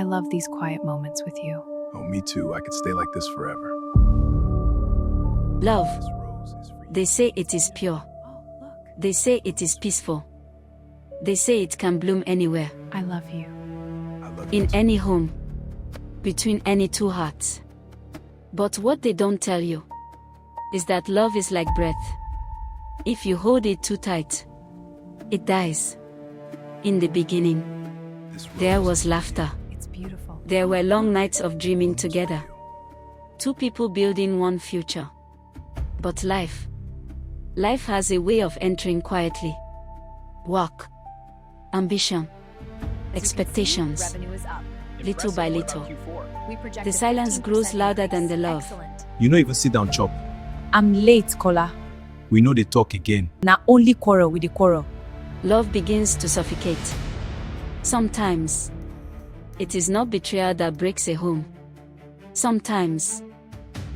love these quiet moments with you. Oh, me too. I could stay like this forever. Love. This rose is for you. They say it is pure. Oh, look. They say it is peaceful. They say it can bloom anywhere, I love you. I love you in too. any home, between any two hearts. But what they don't tell you is that love is like breath. If you hold it too tight, it dies. In the beginning, This rose there is was for laughter. It's beautiful. There were long nights of dreaming you. together. Two people building one future. But life has a way of entering quietly. Work, ambition, expectations, Revenue is up. little by little. We project The a silence 15% grows louder than increase. the love. Excellent. You no even sit down chop. I'm late, Kola. We know they talk again. Na only quarrel with the quarrel. Love begins to suffocate. Sometimes, it is not betrayal that breaks a home. Sometimes,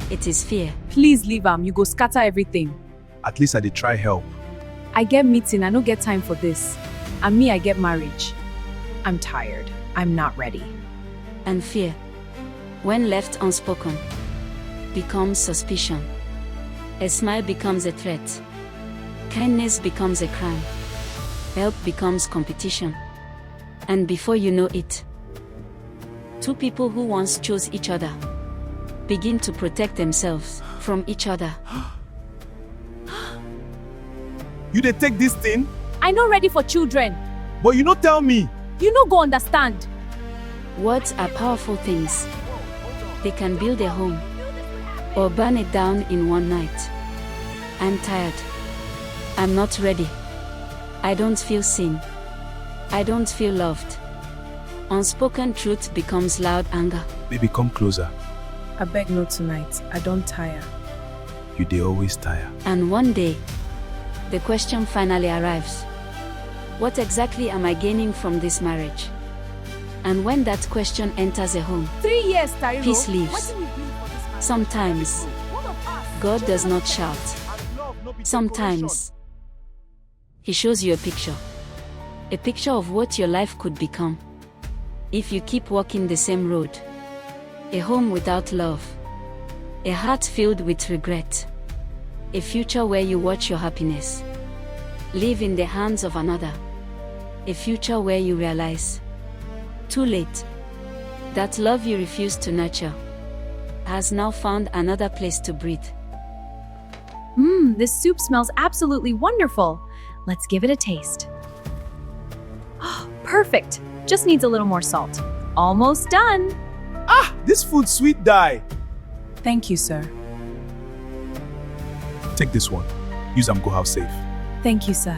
it is fear. Please leave am, you go scatter everything. At least I did try help. I get meeting, I no get time for this. And me, I get marriage. I'm tired. I'm not ready. And fear, when left unspoken, becomes suspicion. A smile becomes a threat. Kindness becomes a crime. Help becomes competition. And before you know it, two people who once chose each other begin to protect themselves from each other. You they take this thing, I no ready for children. but you no tell me. You no go understand. Words are powerful things. They can build a home or burn it down in one night. I'm tired. I'm not ready. I don't feel seen. I don't feel loved. Unspoken truth becomes loud anger. Baby, come closer. I beg no tonight. I don't tire. You they always tire. And one day, the question finally arrives. What exactly am I gaining from this marriage? And when that question enters a home, 3 years, Tariro. peace leaves. Wetin we do for this man? Sometimes, One of us. God does not shout. Sometimes, He shows you a picture. A picture of what your life could become if you keep walking the same road. A home without love. A heart filled with regret. A future where you watch your happiness live in the hands of another. A future where you realize, too late, that love you refused to nurture has now found another place to breathe. This soup smells absolutely wonderful. Let's give it a taste. Perfect. Just needs a little more salt. Almost done. Ah, this food sweet die. Thank you, sir. Take this one. Use am go house safe. Thank you, sir.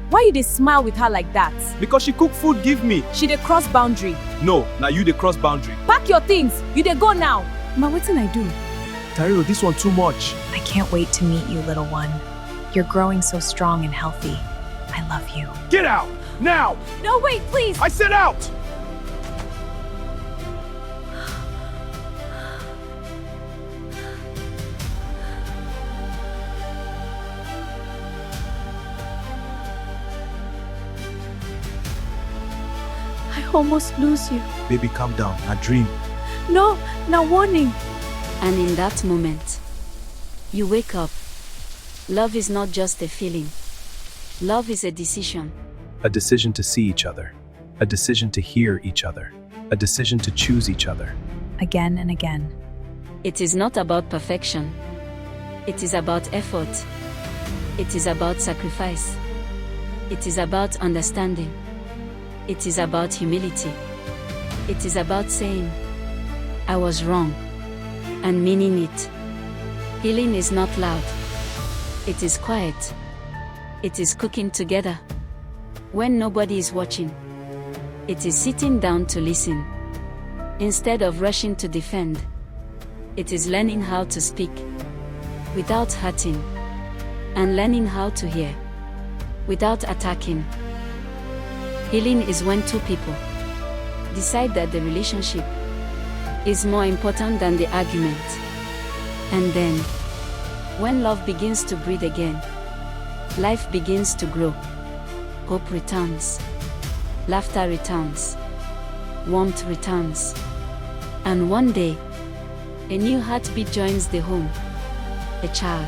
Why you dey smile with her like that? Because she cook food give me. She dey cross boundary. No, now you the cross boundary. Pack your things. You dey go now. Ma, wetin I do? Tariro, this one too much. I can't wait to meet you, little one. You're growing so strong and healthy. I love you. Get out! Now! No, wait, please. I said out! I almost lose you. Baby, calm down. I dream. No, now warning. And in that moment, you wake up. Love is not just a feeling. Love is a decision. A decision to see each other. A decision to hear each other. A decision to choose each other. Again and again. It is not about perfection. It is about effort. It is about sacrifice. It is about understanding. It is about humility. It is about saying, I was wrong, and meaning it. Healing is not loud. It is quiet. It is cooking together. When nobody is watching, it is sitting down to listen. Instead of rushing to defend, it is learning how to speak without hurting, and learning how to hear without attacking. Healing is when two people decide that the relationship is more important than the argument. And then, when love begins to breathe again, life begins to grow. Hope returns. Laughter returns. warmth returns. And one day, a new heartbeat joins the home. A child.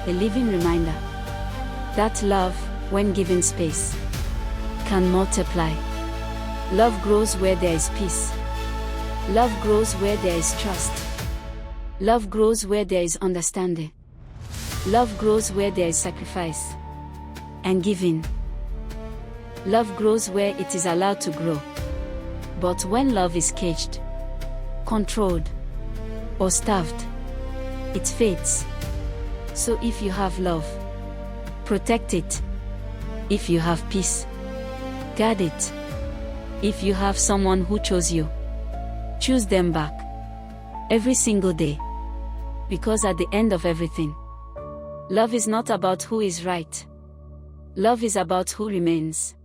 A living reminder that love, when given space, can multiply. Love grows where there is peace. Love grows where there is trust. Love grows where there is understanding. Love grows where there is sacrifice and giving. Love grows where it is allowed to grow. But when love is caged, controlled, or starved, it fades. So if you have love, protect it. If you have peace, guard it. If you have someone who chose you, choose them back. Every single day. Because at the end of everything, love is not about who is right. Love is about who remains.